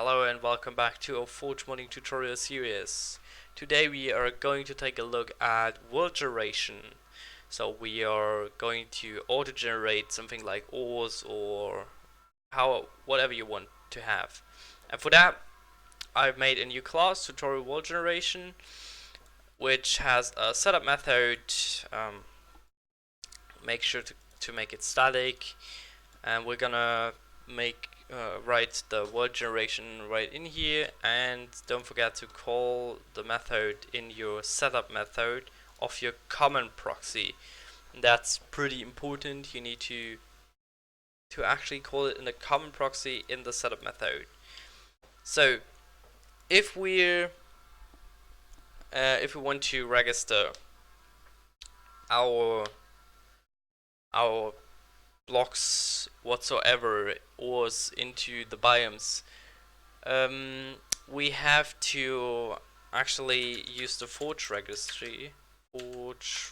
Hello and welcome back to our Forge modding tutorial series. Today we are going to take a look at Worldgeneration. So we are going to auto-generate something like ores or whatever you want to have. And for that I've made a new class, Tutorial Worldgeneration, which has a setup method. Make sure to make it static, and we're gonna write the word generation right in here, and don't forget to call the method in your setup method of your common proxy. And that's pretty important. You need to actually call it in the common proxy in the setup method. So if we want to register our blocks whatsoever ores into the biomes, we have to actually use the forge registry. Forge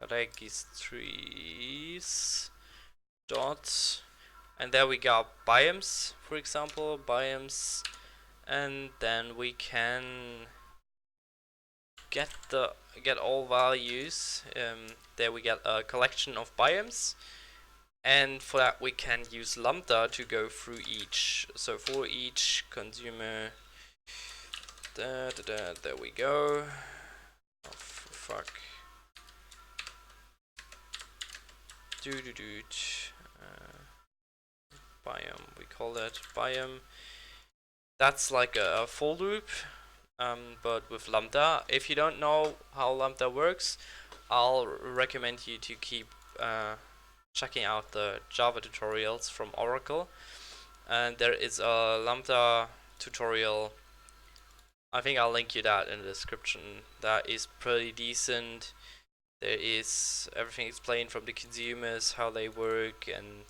registries dot, and there we got biomes, for example, biomes, and then we can get all values. There we get a collection of biomes, and for that we can use lambda to go through each. So for each consumer, there we go. Oh fuck. Biome, we call that biome. That's like a for loop, but with lambda. If you don't know how lambda works, I'll recommend you to keep checking out the Java tutorials from Oracle, and there is a lambda tutorial. I think I'll link you that in the description. That is pretty decent. There is everything explained from the consumers, how they work, and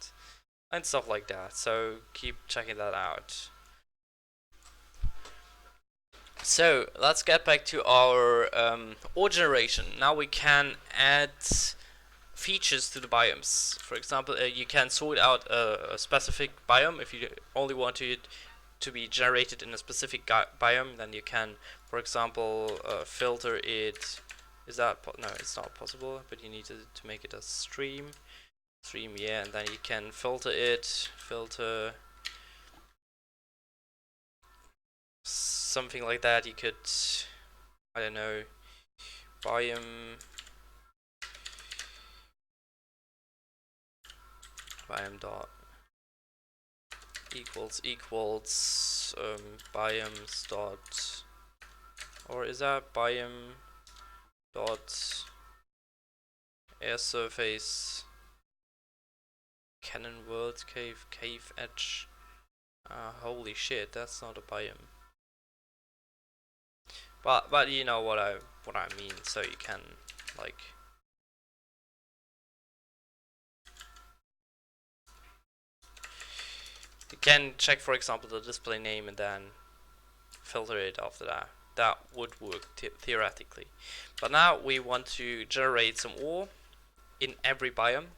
stuff like that. So keep checking that out. So let's get back to our ore generation. Now we can add features to the biomes. For example, you can sort out a specific biome. If you only want it to be generated in a specific biome, then you can, for example, filter it. Is that no? It's not possible, but you need to make it a stream, yeah, and then you can filter it, something like that. You could, I don't know, biome dot equals biomes dot, or is that biome dot air surface cannon world cave edge. Holy shit, that's not a biome. But you know what I mean, so you can like you can check, for example, the display name and then filter it after that. That would work theoretically. But now we want to generate some ore in every biome.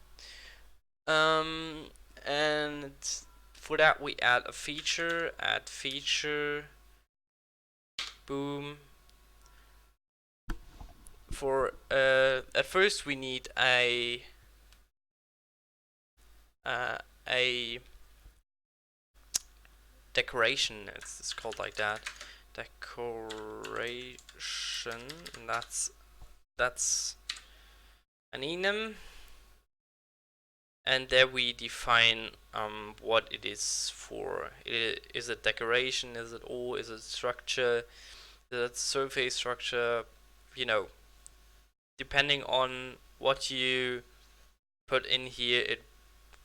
And for that we add a feature, boom. For at first we need a decoration. It's called like that. Decoration. And that's an enum. And there we define what it is for. Is it decoration? Is it ore? Is it structure? Is it surface structure? You know, depending on what you put in here, it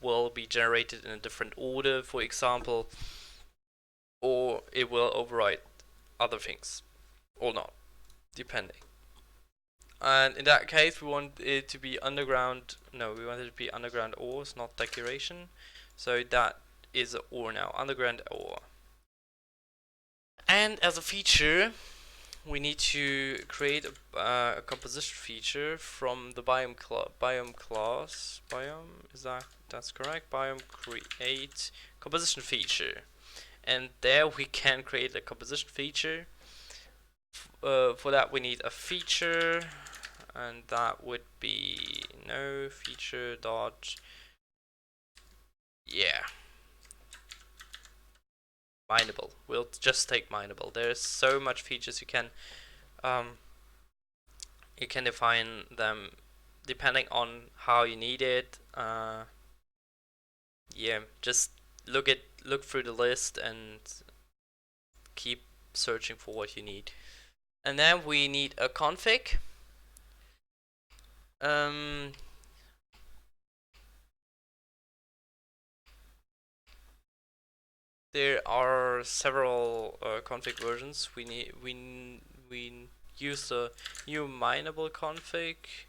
will be generated in a different order, for example, or it will override other things, or not, depending. And in that case, we want it to be underground. No, we want it to be underground ores, not decoration. So that is an ore now, underground ore. And as a feature, we need to create a composition feature from the biome class. Biome, that's correct. Biome create composition feature. and there we can create a composition feature. For that we need a feature, and that would be no feature dot, yeah, mineable. We'll just take mineable. There's so much features you can define them depending on how you need it. Yeah, just look through the list and keep searching for what you need. And then we need a config. There are several config versions. We use the new mineable config,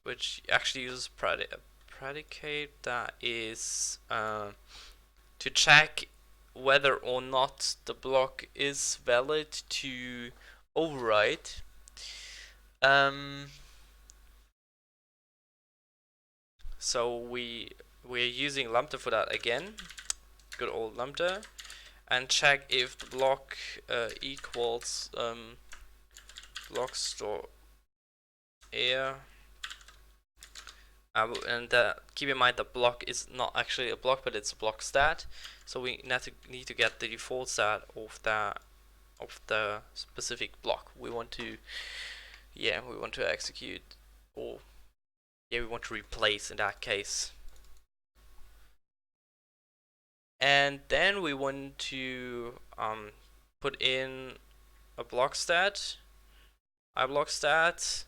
which actually uses predicate that is to check whether or not the block is valid to overwrite. So we're using lambda for that again, good old lambda, and check if the block equals block store air. And keep in mind that block is not actually a block, but it's a block stat. So we need to get the default stat of the specific block we want to execute, or we want to replace in that case. And then we want to put in a block stat, iBlock stat,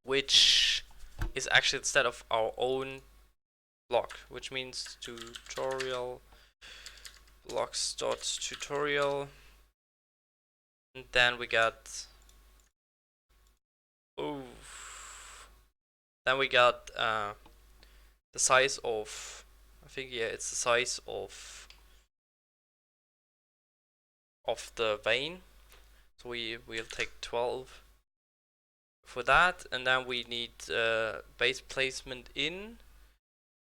which is actually the stat of our own block, which means tutorial blocks.tutorial, and then we got the size of, I think, yeah, it's the size of the vein. So we'll take 12 for that, and then we need base placement in,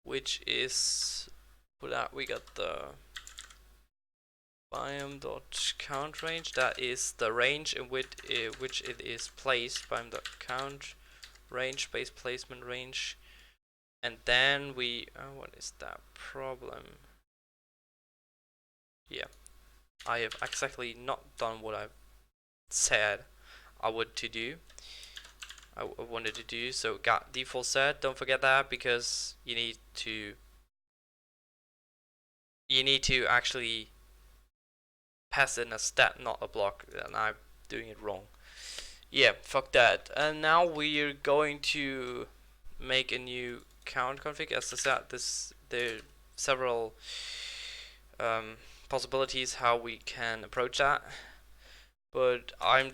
which is, for that we got the biome.count range. That is the range in which it is placed. Biome.count range, base placement range. And then we, what is that problem? Yeah, I have exactly not done what I said I would to do. I wanted to do. So got default set. Don't forget that, because you need to actually pass in a stat, not a block, and I'm doing it wrong. Yeah, fuck that. And now we're going to make a new count config. As I said, there are several possibilities how we can approach that, but I'm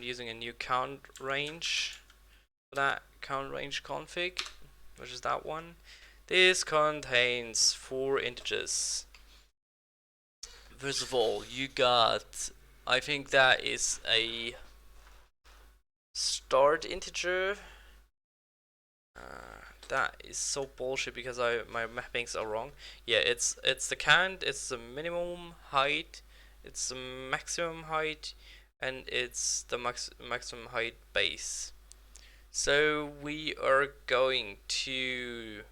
using a new count range for that count range config, which is that one. This contains 4 integers. First of all, you got, I think that is a start integer. That is so bullshit because my mappings are wrong. Yeah, it's the count, it's the minimum height, it's the maximum height, and it's the maximum height base. So we are going to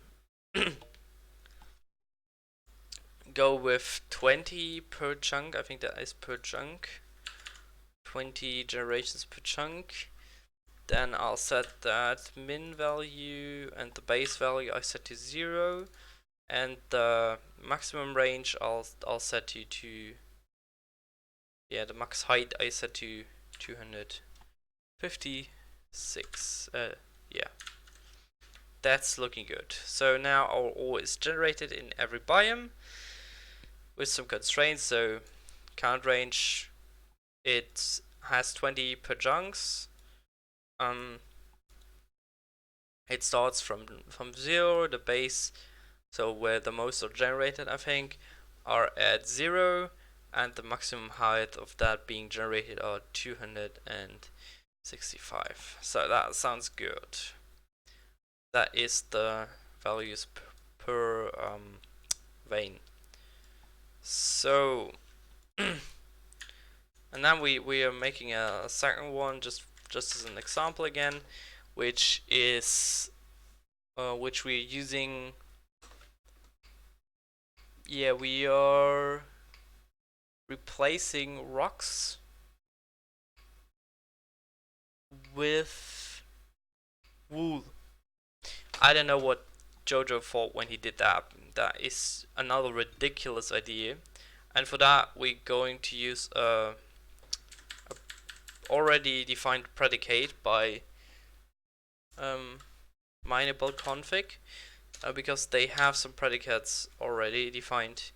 go with 20 per chunk. I think that is per chunk. 20 generations per chunk. Then I'll set that min value and the base value I set to 0, and the maximum range I'll set to the max height I set to 256. Yeah, that's looking good. So now our ore is generated in every biome with some constraints. So count range, it has 20 per chunks. It starts from 0, the base, so where the most are generated, I think, are at 0, and the maximum height of that being generated are 265. So that sounds good. That is the values per vein. So and then we are making a second one just as an example again, which is which we're using. Yeah, we are replacing rocks with wool. I don't know what Jojo thought when he did that. That is another ridiculous idea. And for that, we're going to use a already defined predicate by mineable config, because they have some predicates already defined,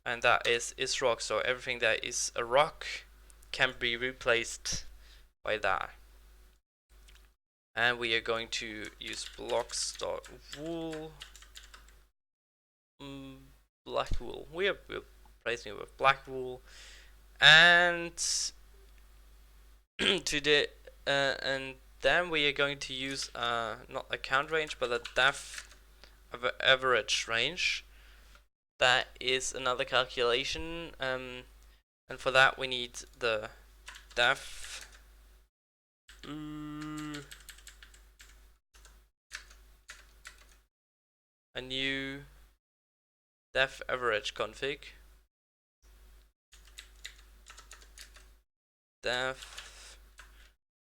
and that is rock. So everything that is a rock can be replaced by that. And we are going to use blocks.wool black wool. We are replacing it with black wool, and and then we are going to use not a count range but a depth average range. That is another calculation, and for that we need the depth a new depth average config. Depth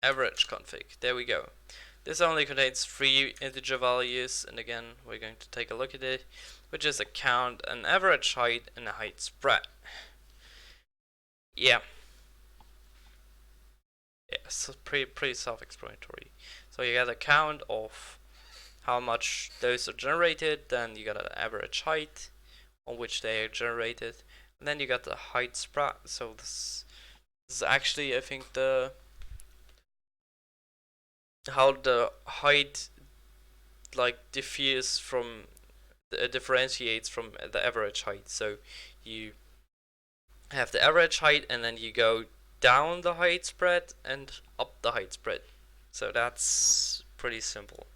average config. There we go. This only contains 3 integer values, and again we're going to take a look at it, which is a count, an average height, and a height spread. Yeah, so pretty self-explanatory. So you get a count of how much those are generated, then you got an average height on which they are generated, and then you got the height spread. So this is actually, I think, the how the height like differentiates from the average height. So you have the average height, and then you go down the height spread and up the height spread. So that's pretty simple.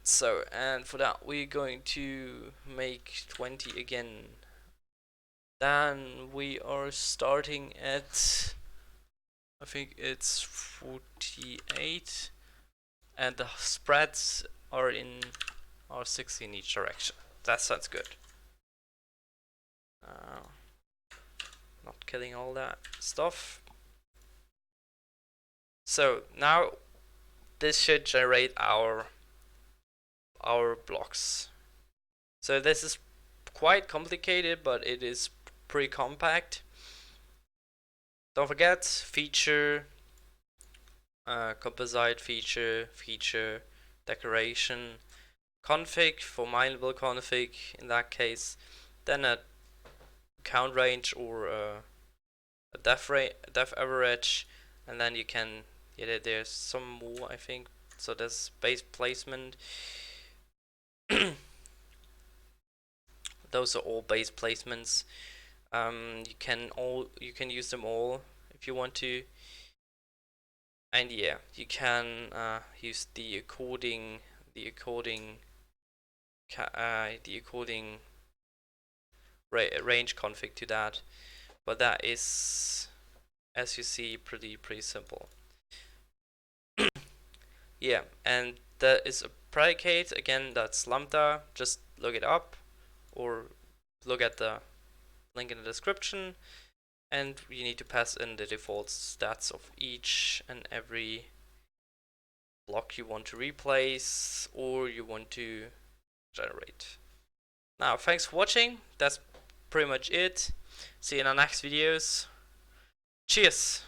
So, and for that we're going to make 20 again. Then we are starting at, I think it's 48, and the spreads are 60 in each direction. That sounds good. Not killing all that stuff. So now this should generate our blocks. So this is quite complicated, but it is pretty compact. Don't forget feature, composite feature, decoration, config for mineable config in that case, then a count range or a depth average, and then you can, yeah, there's some more I think. So there's base placement. Those are all base placements. You can use them all if you want to, and yeah, you can use the according range config to that, but that is, as you see, pretty simple. Yeah, and that is a predicate again. That's lambda. Just look it up or look at the link in the description, and you need to pass in the default stats of each and every block you want to replace or you want to generate. Now, thanks for watching. That's pretty much it. See you in our next videos. Cheers!